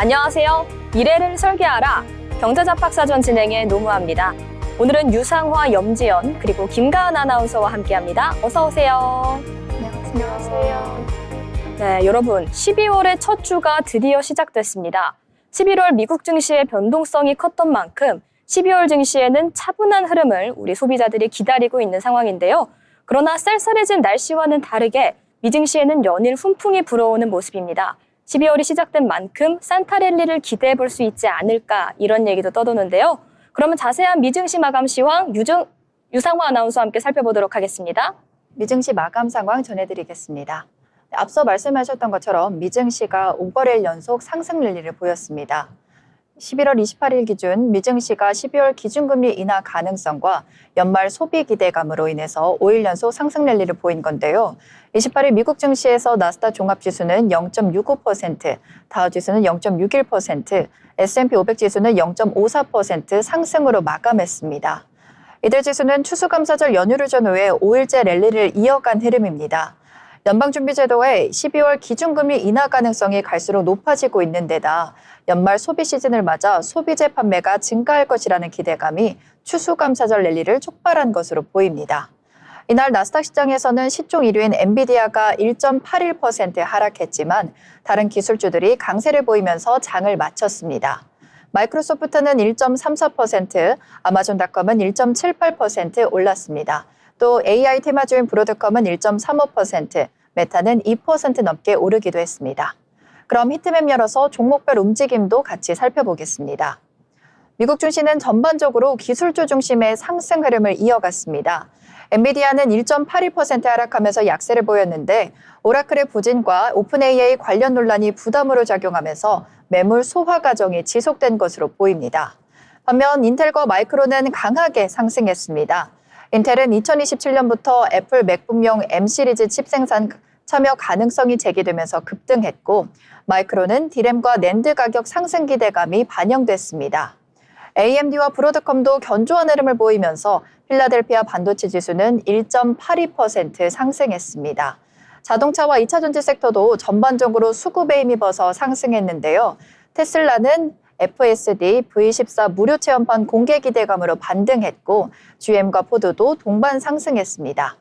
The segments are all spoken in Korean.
안녕하세요. 미래를 설계하라. 경제잡학사전 진행의 노무아입니다. 오늘은 유상화, 염지연, 그리고 김가은 아나운서와 함께합니다. 어서 오세요. 안녕하세요. 네, 여러분, 12월의 첫 주가 드디어 시작됐습니다. 11월 미국 증시의 변동성이 컸던 만큼 12월 증시에는 차분한 흐름을 우리 소비자들이 기다리고 있는 상황인데요. 그러나 쌀쌀해진 날씨와는 다르게 미증시에는 연일 훈풍이 불어오는 모습입니다. 12월이 시작된 만큼 산타랠리를 기대해 볼 수 있지 않을까 이런 얘기도 떠도는데요. 그러면 자세한 미증시 마감 시황 유상화 아나운서와 함께 살펴보도록 하겠습니다. 미증시 마감 상황 전해드리겠습니다. 앞서 말씀하셨던 것처럼 미증시가 5거래일 연속 상승 랠리를 보였습니다. 11월 28일 기준 미증시가 12월 기준금리 인하 가능성과 연말 소비 기대감으로 인해서 5일 연속 상승 랠리를 보인 건데요. 28일 미국 증시에서 나스닥 종합지수는 0.65%, 다우지수는 0.61%, S&P 500 지수는 0.54% 상승으로 마감했습니다. 이들 지수는 추수감사절 연휴를 전후해 5일째 랠리를 이어간 흐름입니다. 연방준비제도의 12월 기준금리 인하 가능성이 갈수록 높아지고 있는 데다 연말 소비 시즌을 맞아 소비재 판매가 증가할 것이라는 기대감이 추수감사절 랠리를 촉발한 것으로 보입니다. 이날 나스닥 시장에서는 시총 1위인 엔비디아가 1.81% 하락했지만 다른 기술주들이 강세를 보이면서 장을 마쳤습니다. 마이크로소프트는 1.34%, 아마존닷컴은 1.78% 올랐습니다. 또 AI 테마주인 브로드컴은 1.35%, 메타는 2% 넘게 오르기도 했습니다. 그럼 히트맵 열어서 종목별 움직임도 같이 살펴보겠습니다. 미국 증시는 전반적으로 기술주 중심의 상승 흐름을 이어갔습니다. 엔비디아는 1.82% 하락하면서 약세를 보였는데 오라클의 부진과 오픈 AI 관련 논란이 부담으로 작용하면서 매물 소화 과정이 지속된 것으로 보입니다. 반면 인텔과 마이크론은 강하게 상승했습니다. 인텔은 2027년부터 애플 맥북용 M 시리즈 칩 생산 참여 가능성이 제기되면서 급등했고 마이크론은 디램과 낸드 가격 상승 기대감이 반영됐습니다. AMD와 브로드컴도 견조한 흐름을 보이면서 필라델피아 반도체 지수는 1.82% 상승했습니다. 자동차와 2차 전지 섹터도 전반적으로 수급에 힘입어서 상승했는데요. 테슬라는 FSD V14 무료 체험판 공개 기대감으로 반등했고 GM과 포드도 동반 상승했습니다.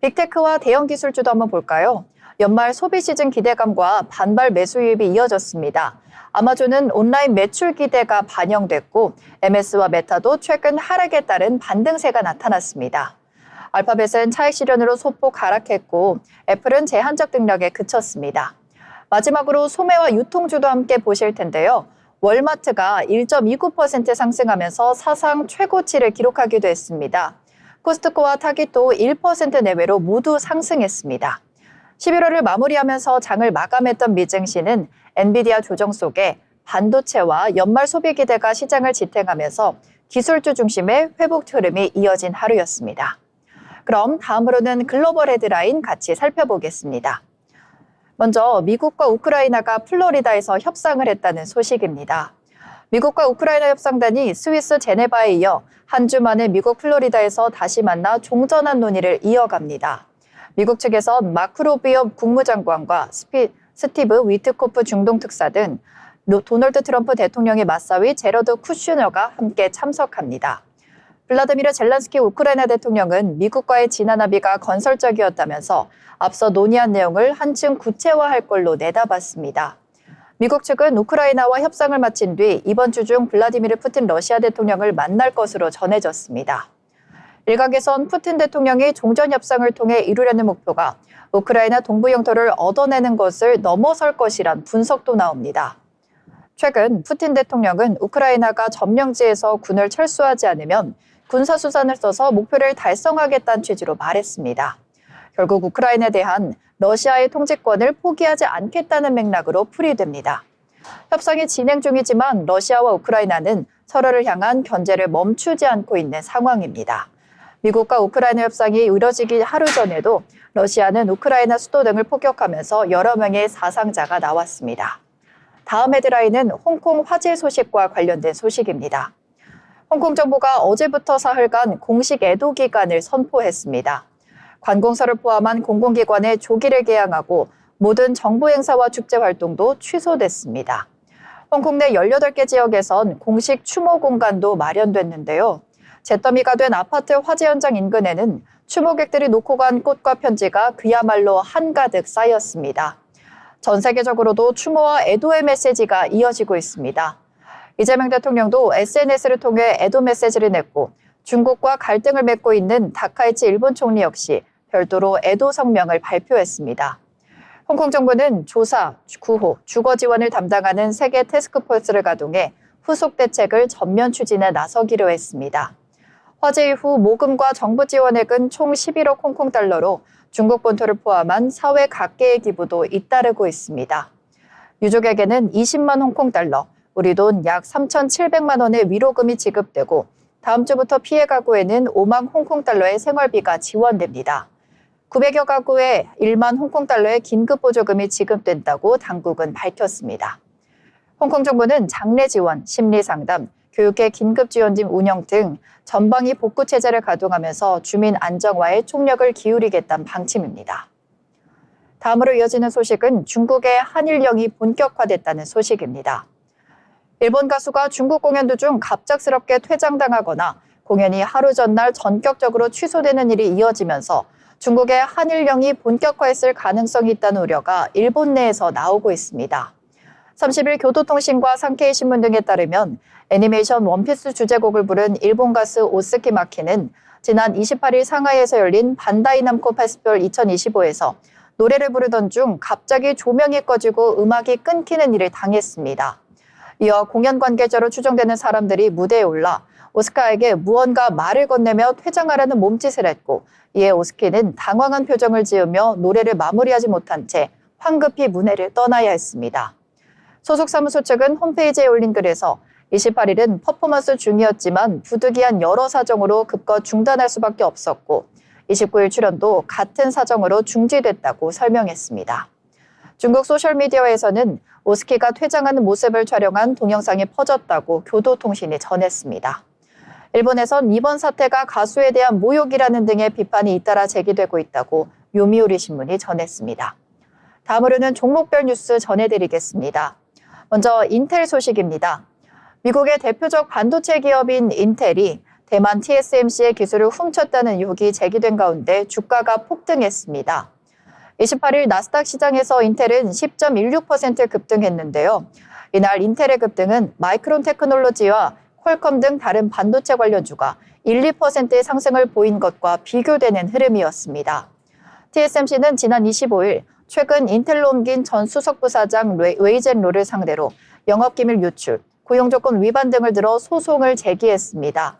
빅테크와 대형 기술주도 한번 볼까요? 연말 소비 시즌 기대감과 반발 매수 유입이 이어졌습니다. 아마존은 온라인 매출 기대가 반영됐고 MS와 메타도 최근 하락에 따른 반등세가 나타났습니다. 알파벳은 차익 실현으로 소폭 하락했고 애플은 제한적 등락에 그쳤습니다. 마지막으로 소매와 유통주도 함께 보실 텐데요. 월마트가 1.29% 상승하면서 사상 최고치를 기록하기도 했습니다. 코스트코와 타깃도 1% 내외로 모두 상승했습니다. 11월을 마무리하면서 장을 마감했던 미증시는 엔비디아 조정 속에 반도체와 연말 소비 기대가 시장을 지탱하면서 기술주 중심의 회복 흐름이 이어진 하루였습니다. 그럼 다음으로는 글로벌 헤드라인 같이 살펴보겠습니다. 먼저 미국과 우크라이나가 플로리다에서 협상을 했다는 소식입니다. 미국과 우크라이나 협상단이 스위스 제네바에 이어 한 주 만에 미국 플로리다에서 다시 만나 종전한 논의를 이어갑니다. 미국 측에선 마크 루비오 국무장관과 스티브 위트코프 중동특사 등 도널드 트럼프 대통령의 맞사위 제러드 쿠슈너가 함께 참석합니다. 블라디미르 젤란스키 우크라이나 대통령은 미국과의 지난 합의가 건설적이었다면서 앞서 논의한 내용을 한층 구체화할 걸로 내다봤습니다. 미국 측은 우크라이나와 협상을 마친 뒤 이번 주 중 블라디미르 푸틴 러시아 대통령을 만날 것으로 전해졌습니다. 일각에선 푸틴 대통령이 종전 협상을 통해 이루려는 목표가 우크라이나 동부 영토를 얻어내는 것을 넘어설 것이란 분석도 나옵니다. 최근 푸틴 대통령은 우크라이나가 점령지에서 군을 철수하지 않으면 군사수단을 써서 목표를 달성하겠다는 취지로 말했습니다. 결국 우크라이나에 대한 러시아의 통제권을 포기하지 않겠다는 맥락으로 풀이됩니다. 협상이 진행 중이지만 러시아와 우크라이나는 서로를 향한 견제를 멈추지 않고 있는 상황입니다. 미국과 우크라이나 협상이 이뤄지기 하루 전에도 러시아는 우크라이나 수도 등을 폭격하면서 여러 명의 사상자가 나왔습니다. 다음 헤드라인은 홍콩 화재 소식과 관련된 소식입니다. 홍콩 정부가 어제부터 사흘간 공식 애도 기간을 선포했습니다. 관공서를 포함한 공공기관의 조기를 개항하고 모든 정부 행사와 축제 활동도 취소됐습니다. 홍콩 내 18개 지역에선 공식 추모 공간도 마련됐는데요. 잿더미가 된 아파트 화재 현장 인근에는 추모객들이 놓고 간 꽃과 편지가 그야말로 한가득 쌓였습니다. 전 세계적으로도 추모와 애도의 메시지가 이어지고 있습니다. 이재명 대통령도 SNS를 통해 애도 메시지를 냈고 중국과 갈등을 맺고 있는 다카이치 일본 총리 역시 별도로 애도 성명을 발표했습니다. 홍콩 정부는 조사, 구호, 주거 지원을 담당하는 세계 태스크포스를 가동해 후속 대책을 전면 추진에 나서기로 했습니다. 화재 이후 모금과 정부 지원액은 총 11억 홍콩 달러로 중국 본토를 포함한 사회 각계의 기부도 잇따르고 있습니다. 유족에게는 20만 홍콩 달러, 우리 돈 약 3,700만 원의 위로금이 지급되고 다음 주부터 피해 가구에는 5만 홍콩 달러의 생활비가 지원됩니다. 900여 가구에 1만 홍콩 달러의 긴급 보조금이 지급된다고 당국은 밝혔습니다. 홍콩 정부는 장례 지원, 심리 상담, 교육의 긴급 지원팀 운영 등 전방위 복구 체제를 가동하면서 주민 안정화에 총력을 기울이겠다는 방침입니다. 다음으로 이어지는 소식은 중국의 한일령이 본격화됐다는 소식입니다. 일본 가수가 중국 공연 도중 갑작스럽게 퇴장당하거나 공연이 하루 전날 전격적으로 취소되는 일이 이어지면서 중국의 한일령이 본격화했을 가능성이 있다는 우려가 일본 내에서 나오고 있습니다. 30일 교도통신과 산케이 신문 등에 따르면 애니메이션 원피스 주제곡을 부른 일본 가수 오스키 마키는 지난 28일 상하이에서 열린 반다이 남코 페스티벌 2025에서 노래를 부르던 중 갑자기 조명이 꺼지고 음악이 끊기는 일을 당했습니다. 이어 공연 관계자로 추정되는 사람들이 무대에 올라 오스카에게 무언가 말을 건네며 퇴장하라는 몸짓을 했고 이에 오스키는 당황한 표정을 지으며 노래를 마무리하지 못한 채 황급히 무대를 떠나야 했습니다. 소속 사무소 측은 홈페이지에 올린 글에서 28일은 퍼포먼스 중이었지만 부득이한 여러 사정으로 급거 중단할 수밖에 없었고 29일 출연도 같은 사정으로 중지됐다고 설명했습니다. 중국 소셜미디어에서는 오스키가 퇴장하는 모습을 촬영한 동영상이 퍼졌다고 교도통신이 전했습니다. 일본에선 이번 사태가 가수에 대한 모욕이라는 등의 비판이 잇따라 제기되고 있다고 요미우리 신문이 전했습니다. 다음으로는 종목별 뉴스 전해드리겠습니다. 먼저 인텔 소식입니다. 미국의 대표적 반도체 기업인 인텔이 대만 TSMC의 기술을 훔쳤다는 의혹이 제기된 가운데 주가가 폭등했습니다. 28일 나스닥 시장에서 인텔은 10.16% 급등했는데요. 이날 인텔의 급등은 마이크론 테크놀로지와 퀄컴 등 다른 반도체 관련주가 1, 2%의 상승을 보인 것과 비교되는 흐름이었습니다. TSMC는 지난 25일 최근 인텔로 옮긴 전 수석부사장 웨이젠 로를 상대로 영업기밀 유출, 고용조건 위반 등을 들어 소송을 제기했습니다.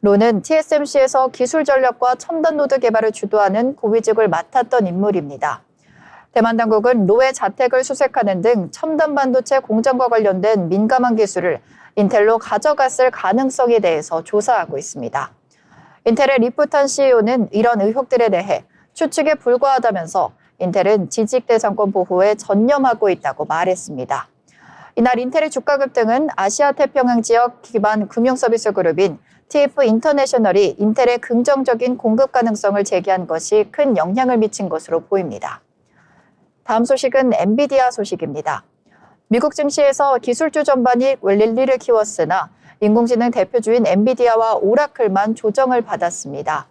로는 TSMC에서 기술 전략과 첨단 노드 개발을 주도하는 고위직을 맡았던 인물입니다. 대만 당국은 로의 자택을 수색하는 등 첨단 반도체 공장과 관련된 민감한 기술을 인텔로 가져갔을 가능성에 대해서 조사하고 있습니다. 인텔의 리프탄 CEO는 이런 의혹들에 대해 추측에 불과하다면서 인텔은 지식재산권 보호에 전념하고 있다고 말했습니다. 이날 인텔의 주가 급등은 아시아 태평양 지역 기반 금융서비스 그룹인 TF 인터내셔널이 인텔의 긍정적인 공급 가능성을 제기한 것이 큰 영향을 미친 것으로 보입니다. 다음 소식은 엔비디아 소식입니다. 미국 증시에서 기술주 전반이 랠리를 키웠으나 인공지능 대표주인 엔비디아와 오라클만 조정을 받았습니다.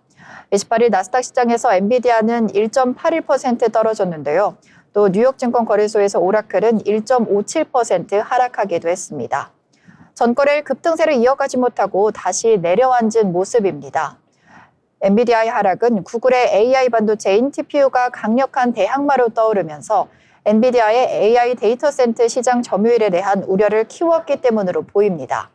28일 나스닥 시장에서 엔비디아는 1.81% 떨어졌는데요. 또 뉴욕 증권거래소에서 오라클은 1.57% 하락하기도 했습니다. 전거래일 급등세를 이어가지 못하고 다시 내려앉은 모습입니다. 엔비디아의 하락은 구글의 AI 반도체인 TPU가 강력한 대항마로 떠오르면서 엔비디아의 AI 데이터 센터 시장 점유율에 대한 우려를 키웠기 때문으로 보입니다.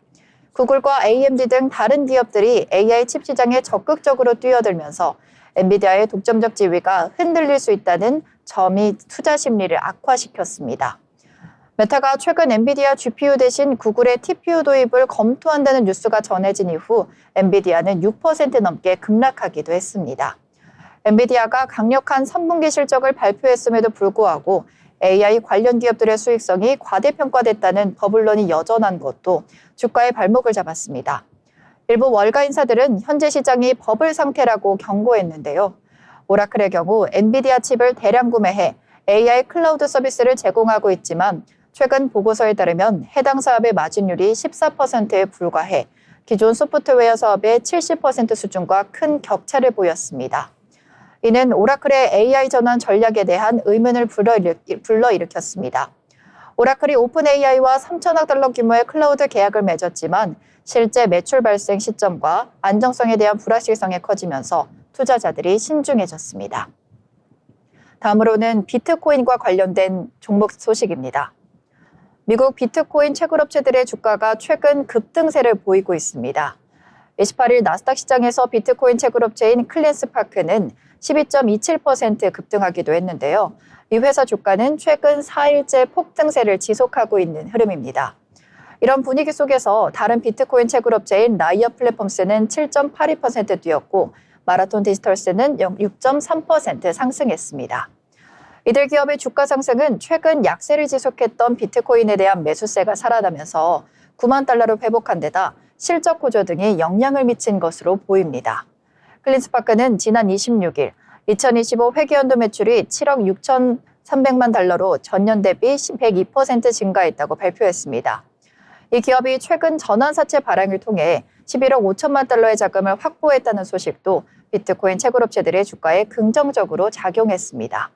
구글과 AMD 등 다른 기업들이 AI 칩 시장에 적극적으로 뛰어들면서 엔비디아의 독점적 지위가 흔들릴 수 있다는 점이 투자 심리를 악화시켰습니다. 메타가 최근 엔비디아 GPU 대신 구글의 TPU 도입을 검토한다는 뉴스가 전해진 이후 엔비디아는 6% 넘게 급락하기도 했습니다. 엔비디아가 강력한 3분기 실적을 발표했음에도 불구하고 AI 관련 기업들의 수익성이 과대평가됐다는 버블론이 여전한 것도 주가의 발목을 잡았습니다. 일부 월가 인사들은 현재 시장이 버블 상태라고 경고했는데요. 오라클의 경우 엔비디아 칩을 대량 구매해 AI 클라우드 서비스를 제공하고 있지만 최근 보고서에 따르면 해당 사업의 마진율이 14%에 불과해 기존 소프트웨어 사업의 70% 수준과 큰 격차를 보였습니다. 이는 오라클의 AI 전환 전략에 대한 의문을 불러일으켰습니다. 오라클이 오픈 AI와 3천억 달러 규모의 클라우드 계약을 맺었지만 실제 매출 발생 시점과 안정성에 대한 불확실성이 커지면서 투자자들이 신중해졌습니다. 다음으로는 비트코인과 관련된 종목 소식입니다. 미국 비트코인 채굴업체들의 주가가 최근 급등세를 보이고 있습니다. 28일 나스닥 시장에서 비트코인 채굴업체인 클린스파크는 12.27% 급등하기도 했는데요. 이 회사 주가는 최근 4일째 폭등세를 지속하고 있는 흐름입니다. 이런 분위기 속에서 다른 비트코인 채굴업체인 라이어 플랫폼스는 7.82% 뛰었고 마라톤 디지털스는 6.3% 상승했습니다. 이들 기업의 주가 상승은 최근 약세를 지속했던 비트코인에 대한 매수세가 살아나면서 9만 달러로 회복한 데다 실적 호조 등이 영향을 미친 것으로 보입니다. 클린스파크는 지난 26일 2025 회계연도 매출이 7억 6,300만 달러로 전년 대비 102% 증가했다고 발표했습니다. 이 기업이 최근 전환사채 발행을 통해 11억 5천만 달러의 자금을 확보했다는 소식도 비트코인 채굴업체들의 주가에 긍정적으로 작용했습니다.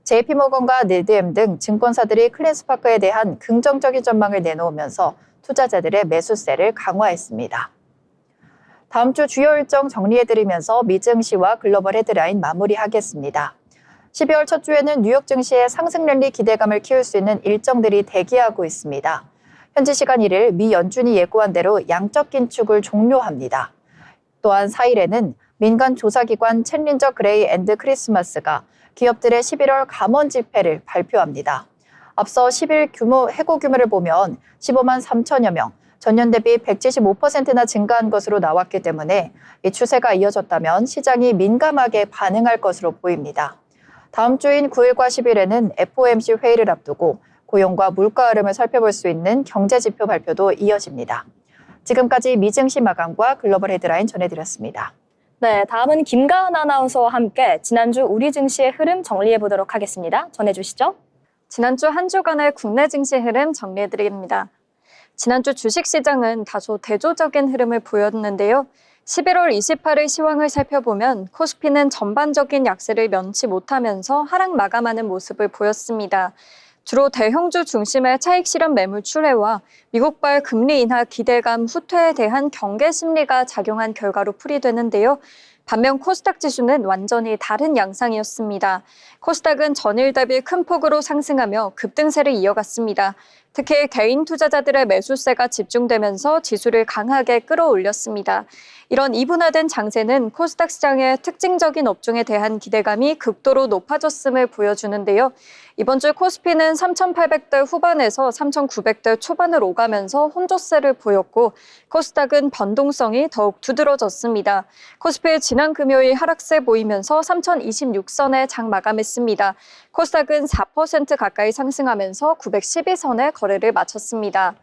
JP모건과 네드엠 등 증권사들이 클린스파크에 대한 긍정적인 전망을 내놓으면서 투자자들의 매수세를 강화했습니다. 다음 주 주요 일정 정리해드리면서 미 증시와 글로벌 헤드라인 마무리하겠습니다. 12월 첫 주에는 뉴욕 증시의 상승 랠리 기대감을 키울 수 있는 일정들이 대기하고 있습니다. 현지 시간 1일 미 연준이 예고한 대로 양적 긴축을 종료합니다. 또한 4일에는 민간 조사기관 챌린저 그레이 앤드 크리스마스가 기업들의 11월 감원 지표를 발표합니다. 앞서 10일 해고 규모를 보면 15만 3천여 명, 전년 대비 175%나 증가한 것으로 나왔기 때문에 이 추세가 이어졌다면 시장이 민감하게 반응할 것으로 보입니다. 다음 주인 9일과 10일에는 FOMC 회의를 앞두고 고용과 물가 흐름을 살펴볼 수 있는 경제 지표 발표도 이어집니다. 지금까지 미증시 마감과 글로벌 헤드라인 전해드렸습니다. 네, 다음은 김가은 아나운서와 함께 지난주 우리 증시의 흐름 정리해 보도록 하겠습니다. 전해주시죠. 지난주 한 주간의 국내 증시 흐름 정리해드립니다. 지난주 주식시장은 다소 대조적인 흐름을 보였는데요. 11월 28일 시황을 살펴보면 코스피는 전반적인 약세를 면치 못하면서 하락 마감하는 모습을 보였습니다. 주로 대형주 중심의 차익 실현 매물 출회와 미국발 금리 인하 기대감 후퇴에 대한 경계 심리가 작용한 결과로 풀이되는데요. 반면 코스닥 지수는 완전히 다른 양상이었습니다. 코스닥은 전일 대비 큰 폭으로 상승하며 급등세를 이어갔습니다. 특히 개인 투자자들의 매수세가 집중되면서 지수를 강하게 끌어올렸습니다. 이런 이분화된 장세는 코스닥 시장의 특징적인 업종에 대한 기대감이 극도로 높아졌음을 보여주는데요. 이번 주 코스피는 3,800대 후반에서 3,900대 초반을 오가면서 혼조세를 보였고 코스닥은 변동성이 더욱 두드러졌습니다. 코스피 지난 금요일 하락세 보이면서 3,026선에 장 마감했습니다. 코스닥은 4% 가까이 상승하면서 912선에 거래를 마쳤습니다.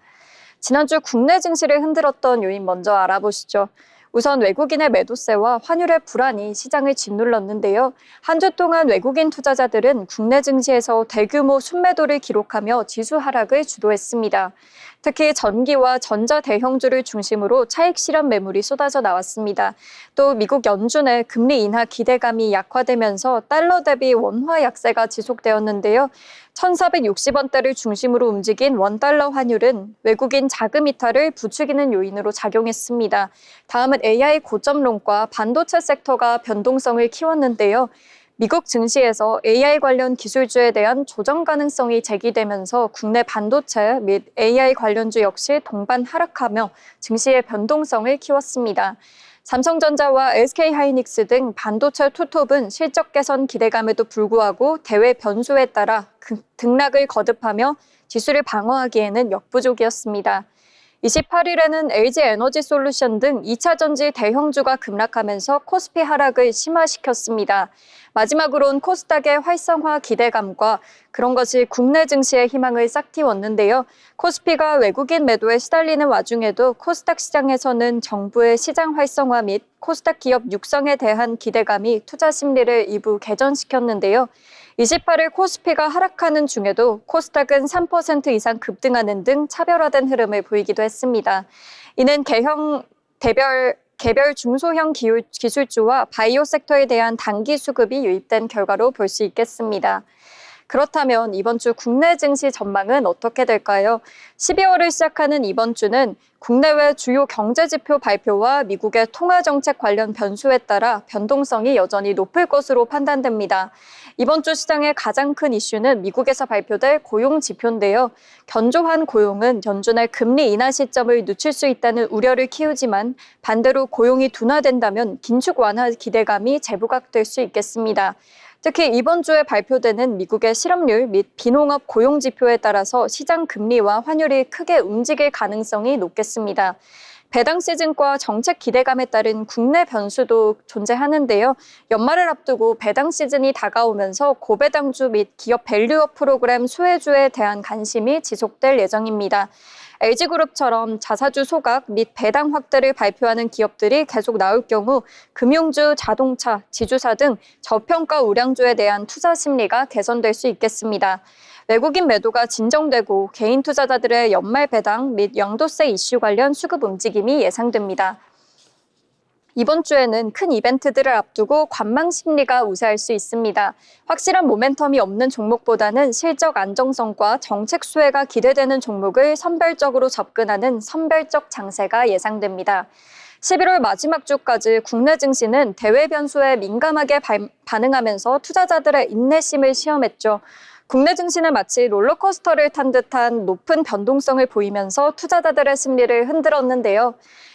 지난주 국내 증시를 흔들었던 요인 먼저 알아보시죠. 우선 외국인의 매도세와 환율의 불안이 시장을 짓눌렀는데요. 한 주 동안 외국인 투자자들은 국내 증시에서 대규모 순매도를 기록하며 지수 하락을 주도했습니다. 특히 전기와 전자 대형주를 중심으로 차익 실현 매물이 쏟아져 나왔습니다. 또 미국 연준의 금리 인하 기대감이 약화되면서 달러 대비 원화 약세가 지속되었는데요. 1,460원대를 중심으로 움직인 원달러 환율은 외국인 자금 이탈을 부추기는 요인으로 작용했습니다. 다음은 AI 고점론과 반도체 섹터가 변동성을 키웠는데요. 미국 증시에서 AI 관련 기술주에 대한 조정 가능성이 제기되면서 국내 반도체 및 AI 관련주 역시 동반 하락하며 증시의 변동성을 키웠습니다. 삼성전자와 SK하이닉스 등 반도체 투톱은 실적 개선 기대감에도 불구하고 대외 변수에 따라 등락을 거듭하며 지수를 방어하기에는 역부족이었습니다. 28일에는 LG에너지솔루션 등 2차전지 대형주가 급락하면서 코스피 하락을 심화시켰습니다. 마지막으론 코스닥의 활성화 기대감과 그런 것이 국내 증시의 희망을 싹 틔웠는데요. 코스피가 외국인 매도에 시달리는 와중에도 코스닥 시장에서는 정부의 시장 활성화 및 코스닥 기업 육성에 대한 기대감이 투자 심리를 일부 개전시켰는데요. 28일 코스피가 하락하는 중에도 코스닥은 3% 이상 급등하는 등 차별화된 흐름을 보이기도 했습니다. 이는 개별 중소형 기술주와 바이오 섹터에 대한 단기 수급이 유입된 결과로 볼 수 있겠습니다. 그렇다면 이번 주 국내 증시 전망은 어떻게 될까요? 12월을 시작하는 이번 주는 국내외 주요 경제지표 발표와 미국의 통화정책 관련 변수에 따라 변동성이 여전히 높을 것으로 판단됩니다. 이번 주 시장의 가장 큰 이슈는 미국에서 발표될 고용 지표인데요. 견조한 고용은 연준의 금리 인하 시점을 늦출 수 있다는 우려를 키우지만 반대로 고용이 둔화된다면 긴축 완화 기대감이 재부각될 수 있겠습니다. 특히 이번 주에 발표되는 미국의 실업률 및 비농업 고용 지표에 따라서 시장 금리와 환율이 크게 움직일 가능성이 높겠습니다. 배당 시즌과 정책 기대감에 따른 국내 변수도 존재하는데요. 연말을 앞두고 배당 시즌이 다가오면서 고배당주 및 기업 밸류업 프로그램 수혜주에 대한 관심이 지속될 예정입니다. LG그룹처럼 자사주 소각 및 배당 확대를 발표하는 기업들이 계속 나올 경우 금융주, 자동차, 지주사 등 저평가 우량주에 대한 투자 심리가 개선될 수 있겠습니다. 외국인 매도가 진정되고 개인 투자자들의 연말 배당 및 양도세 이슈 관련 수급 움직임이 예상됩니다. 이번 주에는 큰 이벤트들을 앞두고 관망 심리가 우세할 수 있습니다. 확실한 모멘텀이 없는 종목보다는 실적 안정성과 정책 수혜가 기대되는 종목을 선별적으로 접근하는 선별적 장세가 예상됩니다. 11월 마지막 주까지 국내 증시는 대외 변수에 민감하게 반응하면서 투자자들의 인내심을 시험했죠. 국내 증시는 마치 롤러코스터를 탄 듯한 높은 변동성을 보이면서 투자자들의 심리를 흔들었는데요.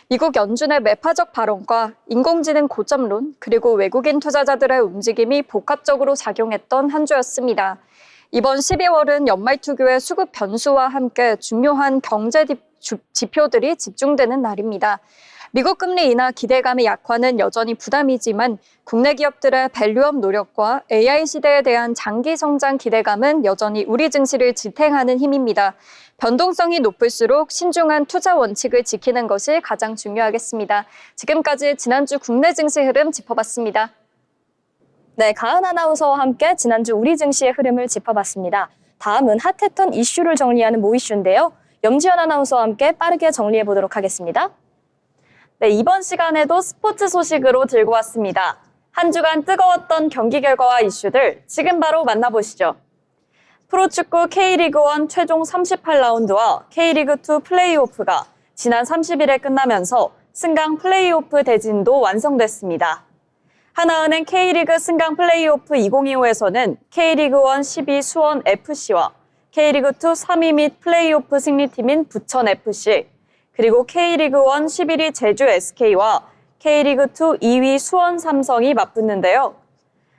미국 연준의 매파적 발언과 인공지능 고점론, 그리고 외국인 투자자들의 움직임이 복합적으로 작용했던 한 주였습니다. 이번 12월은 연말 투기의 수급 변수와 함께 중요한 경제 지표들이 집중되는 날입니다. 미국 금리 인하 기대감의 약화는 여전히 부담이지만 국내 기업들의 밸류업 노력과 AI 시대에 대한 장기 성장 기대감은 여전히 우리 증시를 지탱하는 힘입니다. 변동성이 높을수록 신중한 투자 원칙을 지키는 것이 가장 중요하겠습니다. 지금까지 지난주 국내 증시 흐름 짚어봤습니다. 네, 가은 아나운서와 함께 지난주 우리 증시의 흐름을 짚어봤습니다. 다음은 핫했던 이슈를 정리하는 모이슈인데요. 염지연 아나운서와 함께 빠르게 정리해 보도록 하겠습니다. 네, 이번 시간에도 스포츠 소식으로 들고 왔습니다. 한 주간 뜨거웠던 경기 결과와 이슈들 지금 바로 만나보시죠. 프로축구 K리그1 최종 38라운드와 K리그2 플레이오프가 지난 30일에 끝나면서 승강 플레이오프 대진도 완성됐습니다. 하나은행 K리그 승강 플레이오프 2025에서는 K리그1 12 수원FC와 K리그2 3위 및 플레이오프 승리팀인 부천FC, 그리고 K리그1 11위 제주 SK와 K리그2 2위 수원 삼성이 맞붙는데요.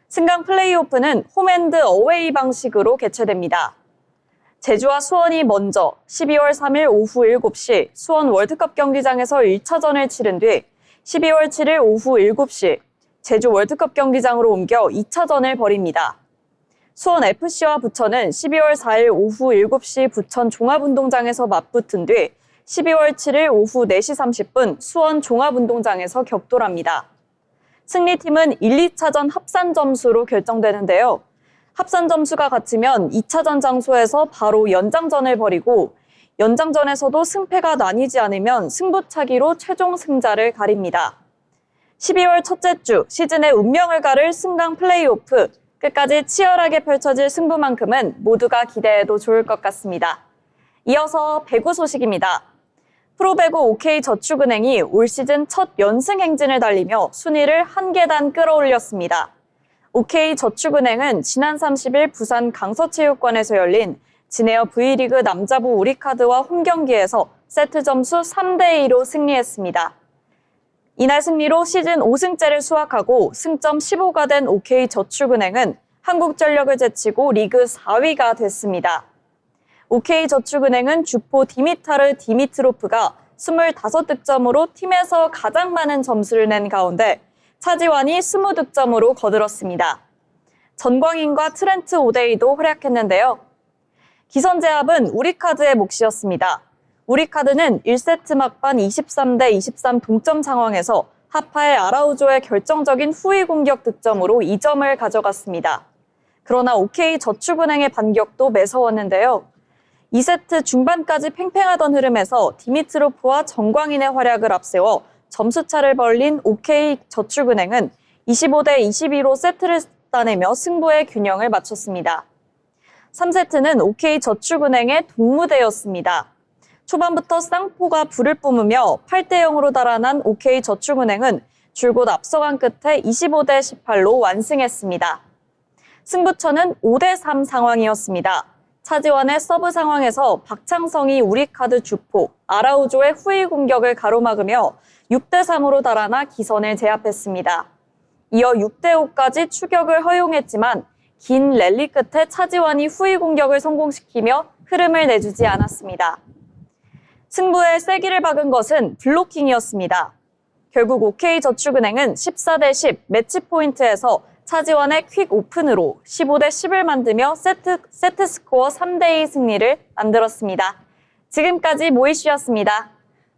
승강 플레이오프는 홈앤드 어웨이 방식으로 개최됩니다. 제주와 수원이 먼저 12월 3일 오후 7시 수원 월드컵 경기장에서 1차전을 치른 뒤 12월 7일 오후 7시 제주 월드컵 경기장으로 옮겨 2차전을 벌입니다. 수원 FC와 부천은 12월 4일 오후 7시 부천 종합운동장에서 맞붙은 뒤 12월 7일 오후 4시 30분 수원 종합운동장에서 격돌합니다. 승리팀은 1, 2차전 합산 점수로 결정되는데요. 합산 점수가 같으면 2차전 장소에서 바로 연장전을 벌이고 연장전에서도 승패가 나뉘지 않으면 승부차기로 최종 승자를 가립니다. 12월 첫째 주 시즌의 운명을 가를 승강 플레이오프, 끝까지 치열하게 펼쳐질 승부만큼은 모두가 기대해도 좋을 것 같습니다. 이어서 배구 소식입니다. 프로배구 OK저축은행이 올 시즌 첫 연승 행진을 달리며 순위를 한 계단 끌어올렸습니다. OK저축은행은 지난 30일 부산 강서체육관에서 열린 진에어 V리그 남자부 우리카드와 홈경기에서 세트 점수 3대2로 승리했습니다. 이날 승리로 시즌 5승째를 수확하고 승점 15가 된 OK저축은행은 한국전력을 제치고 리그 4위가 됐습니다. OK저축은행은 주포 디미타르 디미트로프가 25득점으로 팀에서 가장 많은 점수를 낸 가운데 차지완이 20득점으로 거들었습니다. 전광인과 트렌트 오데이도 활약했는데요. 기선제압은 우리카드의 몫이었습니다. 우리카드는 1세트 막판 23대 23 동점 상황에서 하파엘 아라우조의 결정적인 후위 공격 득점으로 2점을 가져갔습니다. 그러나 OK저축은행의 반격도 매서웠는데요. 2세트 중반까지 팽팽하던 흐름에서 디미트로프와 정광인의 활약을 앞세워 점수차를 벌린 OK저축은행은 25대 22로 세트를 따내며 승부의 균형을 맞췄습니다. 3세트는 OK저축은행의 동무대였습니다. 초반부터 쌍포가 불을 뿜으며 8대 0으로 달아난 OK저축은행은 줄곧 앞서간 끝에 25대 18로 완승했습니다. 승부처는 5대 3 상황이었습니다. 차지원의 서브 상황에서 박창성이 우리카드 주포, 아라우조의 후위 공격을 가로막으며 6대 3으로 달아나 기선을 제압했습니다. 이어 6대 5까지 추격을 허용했지만 긴 랠리 끝에 차지원이 후위 공격을 성공시키며 흐름을 내주지 않았습니다. 승부에 세기를 박은 것은 블로킹이었습니다. 결국 OK저축은행은 14대 10 매치 포인트에서 차지원의 퀵 오픈으로 15대 10을 만들며 세트 스코어 3대 2 승리를 만들었습니다. 지금까지 모이슈였습니다.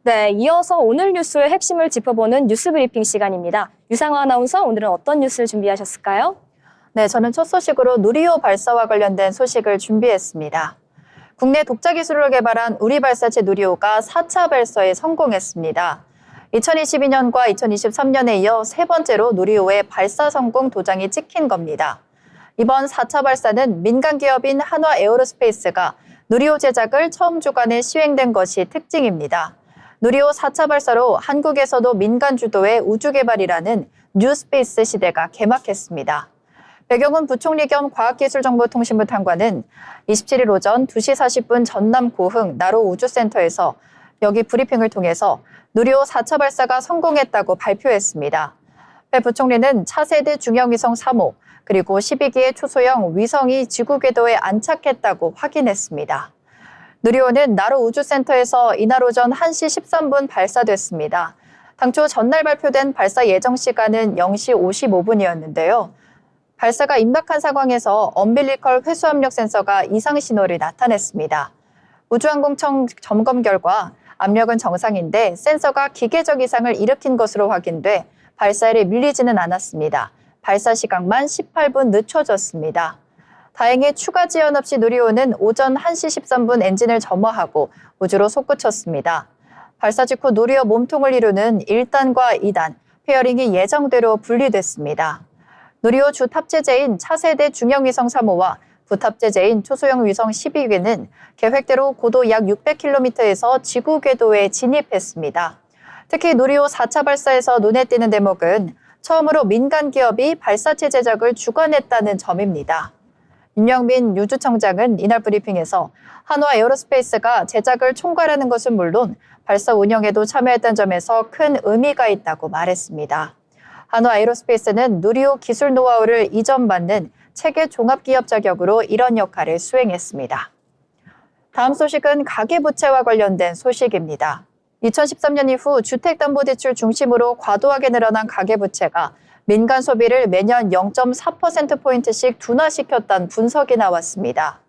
네, 이어서 오늘 뉴스의 핵심을 짚어보는 뉴스 브리핑 시간입니다. 유상화 아나운서, 오늘은 어떤 뉴스를 준비하셨을까요? 네, 저는 첫 소식으로 누리호 발사와 관련된 소식을 준비했습니다. 국내 독자 기술을 개발한 우리 발사체 누리호가 4차 발사에 성공했습니다. 2022년과 2023년에 이어 세 번째로 누리호의 발사 성공 도장이 찍힌 겁니다. 이번 4차 발사는 민간 기업인 한화 에어로스페이스가 누리호 제작을 처음 주관해 시행된 것이 특징입니다. 누리호 4차 발사로 한국에서도 민간 주도의 우주 개발이라는 뉴스페이스 시대가 개막했습니다. 배경은 부총리 겸 과학기술정보통신부 장관은 27일 오전 2시 40분 전남 고흥 나로 우주센터에서 여기 브리핑을 통해서 누리호 4차 발사가 성공했다고 발표했습니다. 배 부총리는 차세대 중형위성 3호 그리고 12기의 초소형 위성이 지구 궤도에 안착했다고 확인했습니다. 누리호는 나로 우주센터에서 이날 오전 1시 13분 발사됐습니다. 당초 전날 발표된 발사 예정 시간은 0시 55분이었는데요. 발사가 임박한 상황에서 엄빌리컬 회수압력 센서가 이상 신호를 나타냈습니다. 우주항공청 점검 결과 압력은 정상인데 센서가 기계적 이상을 일으킨 것으로 확인돼 발사를 밀리지는 않았습니다. 발사 시각만 18분 늦춰졌습니다. 다행히 추가 지연 없이 누리호는 오전 1시 13분 엔진을 점화하고 우주로 솟구쳤습니다. 발사 직후 누리호 몸통을 이루는 1단과 2단, 페어링이 예정대로 분리됐습니다. 누리호 주 탑재제인 차세대 중형위성 3호와 부탑재제인 초소형 위성 12기는 계획대로 고도 약 600km에서 지구 궤도에 진입했습니다. 특히 누리호 4차 발사에서 눈에 띄는 대목은 처음으로 민간 기업이 발사체 제작을 주관했다는 점입니다. 윤영민 유주청장은 이날 브리핑에서 한화 에어로스페이스가 제작을 총괄하는 것은 물론 발사 운영에도 참여했다는 점에서 큰 의미가 있다고 말했습니다. 한화 에어로스페이스는 누리호 기술 노하우를 이전받는 체계 종합기업 자격으로 이런 역할을 수행했습니다. 다음 소식은 가계부채와 관련된 소식입니다. 2013년 이후 주택담보대출 중심으로 과도하게 늘어난 가계부채가 민간 소비를 매년 0.4%포인트씩 둔화시켰다는 분석이 나왔습니다.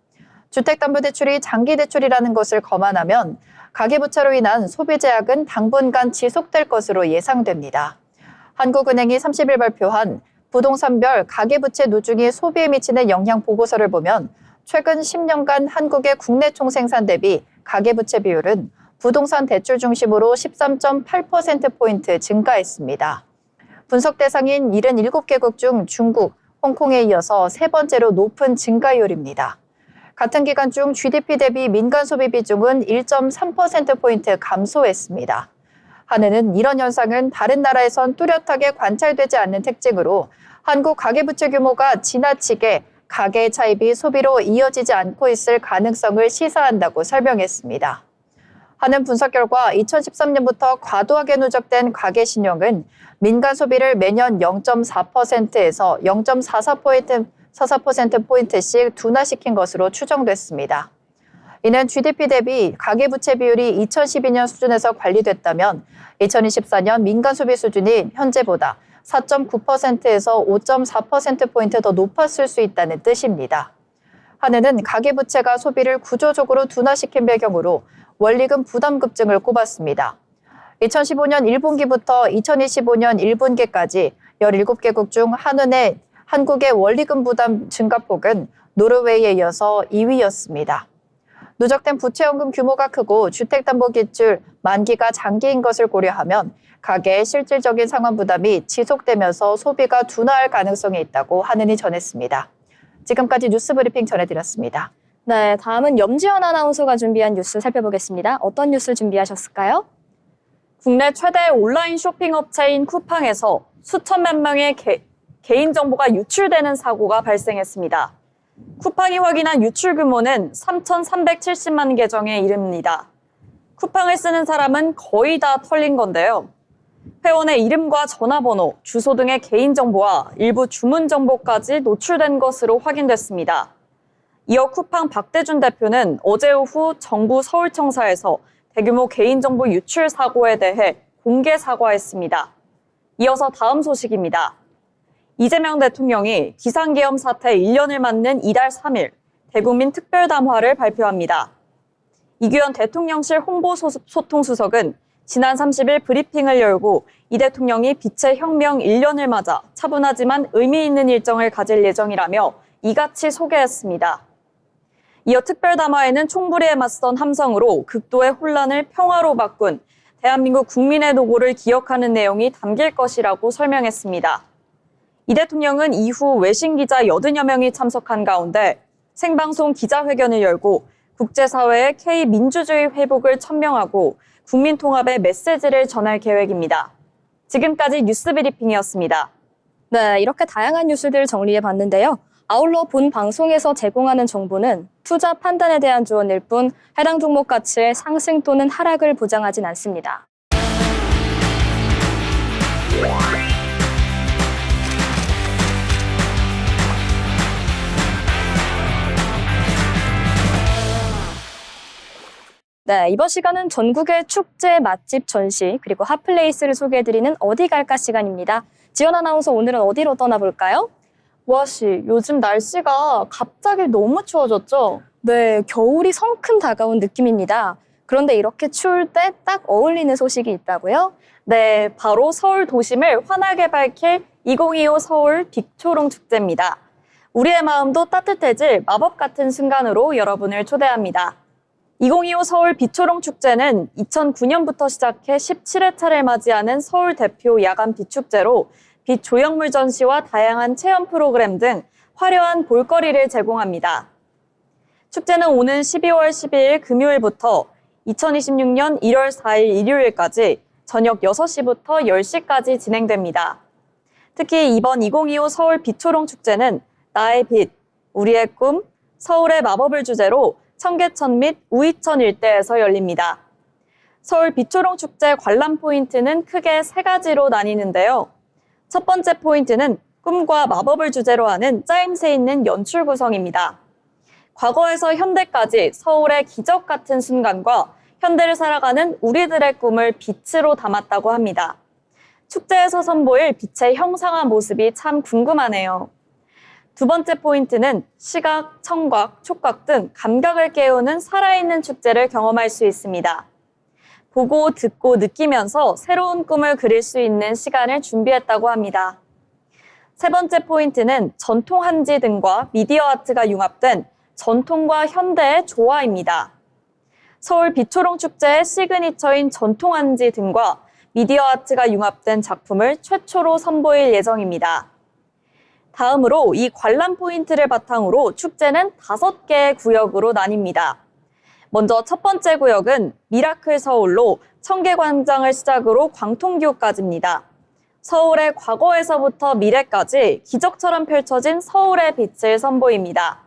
주택담보대출이 장기대출이라는 것을 감안하면 가계부채로 인한 소비 제약은 당분간 지속될 것으로 예상됩니다. 한국은행이 30일 발표한 부동산별 가계부채 누중이 소비에 미치는 영향 보고서를 보면 최근 10년간 한국의 국내 총생산 대비 가계부채 비율은 부동산 대출 중심으로 13.8%포인트 증가했습니다. 분석 대상인 77개국 중 중국, 홍콩에 이어서 세 번째로 높은 증가율입니다. 같은 기간 중 GDP 대비 민간 소비 비중은 1.3%포인트 감소했습니다. 한은은 이런 현상은 다른 나라에선 뚜렷하게 관찰되지 않는 특징으로 한국 가계부채 규모가 지나치게 가계 차입이 소비로 이어지지 않고 있을 가능성을 시사한다고 설명했습니다. 한은 분석 결과 2013년부터 과도하게 누적된 가계 신용은 민간 소비를 매년 0.4%에서 0.44%포인트씩 둔화시킨 것으로 추정됐습니다. 이는 GDP 대비 가계부채 비율이 2012년 수준에서 관리됐다면 2024년 민간 소비 수준이 현재보다 4.9%에서 5.4%포인트 더 높았을 수 있다는 뜻입니다. 한은은 가계부채가 소비를 구조적으로 둔화시킨 배경으로 원리금 부담 급증을 꼽았습니다. 2015년 1분기부터 2025년 1분기까지 17개국 중 한은의 한국의 원리금 부담 증가폭은 노르웨이에 이어서 2위였습니다. 누적된 부채연금 규모가 크고 주택담보기출 만기가 장기인 것을 고려하면 가계의 실질적인 상환 부담이 지속되면서 소비가 둔화할 가능성이 있다고 한은희 전했습니다. 지금까지 뉴스브리핑 전해드렸습니다. 네, 다음은 염지연 아나운서가 준비한 뉴스 살펴보겠습니다. 어떤 뉴스 준비하셨을까요? 국내 최대 온라인 쇼핑 업체인 쿠팡에서 수천만 명의 개인정보가 유출되는 사고가 발생했습니다. 쿠팡이 확인한 유출 규모는 3,370만 계정에 이릅니다. 쿠팡을 쓰는 사람은 거의 다 털린 건데요. 회원의 이름과 전화번호, 주소 등의 개인정보와 일부 주문 정보까지 노출된 것으로 확인됐습니다. 이어 쿠팡 박대준 대표는 어제 오후 정부 서울청사에서 대규모 개인정보 유출 사고에 대해 공개 사과했습니다. 이어서 다음 소식입니다. 이재명 대통령이 기상계엄 사태 1년을 맞는 이달 3일 대국민 특별담화를 발표합니다. 이규현 대통령실 홍보소통수석은 지난 30일 브리핑을 열고 이 대통령이 빛의 혁명 1년을 맞아 차분하지만 의미 있는 일정을 가질 예정이라며 이같이 소개했습니다. 이어 특별담화에는 총불위에 맞선 함성으로 극도의 혼란을 평화로 바꾼 대한민국 국민의 노고를 기억하는 내용이 담길 것이라고 설명했습니다. 이 대통령은 이후 외신 기자 80여 명이 참석한 가운데 생방송 기자회견을 열고 국제사회의 K민주주의 회복을 천명하고 국민 통합의 메시지를 전할 계획입니다. 지금까지 뉴스브리핑이었습니다. 네, 이렇게 다양한 뉴스들 정리해 봤는데요. 아울러 본 방송에서 제공하는 정보는 투자 판단에 대한 조언일 뿐 해당 종목 가치의 상승 또는 하락을 보장하진 않습니다. 네, 이번 시간은 전국의 축제, 맛집, 전시, 그리고 핫플레이스를 소개해드리는 어디 갈까 시간입니다. 지연 아나운서 오늘은 어디로 떠나볼까요? 보아 씨, 요즘 날씨가 갑자기 너무 추워졌죠? 네, 겨울이 성큼 다가온 느낌입니다. 그런데 이렇게 추울 때 딱 어울리는 소식이 있다고요? 네, 바로 서울 도심을 환하게 밝힐 2025 서울 빛초롱 축제입니다. 우리의 마음도 따뜻해질 마법 같은 순간으로 여러분을 초대합니다. 2025 서울 빛초롱 축제는 2009년부터 시작해 17회차를 맞이하는 서울 대표 야간 빛축제로 빛 조형물 전시와 다양한 체험 프로그램 등 화려한 볼거리를 제공합니다. 축제는 오는 12월 12일 금요일부터 2026년 1월 4일 일요일까지 저녁 6시부터 10시까지 진행됩니다. 특히 이번 2025 서울 빛초롱 축제는 나의 빛, 우리의 꿈, 서울의 마법을 주제로 청계천 및 우이천 일대에서 열립니다. 서울 빛초롱 축제 관람 포인트는 크게 3가지로 나뉘는데요. 첫 번째 포인트는 꿈과 마법을 주제로 하는 짜임새 있는 연출 구성입니다. 과거에서 현대까지 서울의 기적 같은 순간과 현대를 살아가는 우리들의 꿈을 빛으로 담았다고 합니다. 축제에서 선보일 빛의 형상화 모습이 참 궁금하네요. 두 번째 포인트는 시각, 청각, 촉각 등 감각을 깨우는 살아있는 축제를 경험할 수 있습니다. 보고, 듣고, 느끼면서 새로운 꿈을 그릴 수 있는 시간을 준비했다고 합니다. 세 번째 포인트는 전통 한지 등과 미디어 아트가 융합된 전통과 현대의 조화입니다. 서울 빛초롱 축제의 시그니처인 전통 한지 등과 미디어 아트가 융합된 작품을 최초로 선보일 예정입니다. 다음으로 이 관람 포인트를 바탕으로 축제는 5개의 구역으로 나뉩니다. 먼저 첫 번째 구역은 미라클 서울로 청계광장을 시작으로 광통교까지입니다. 서울의 과거에서부터 미래까지 기적처럼 펼쳐진 서울의 빛을 선보입니다.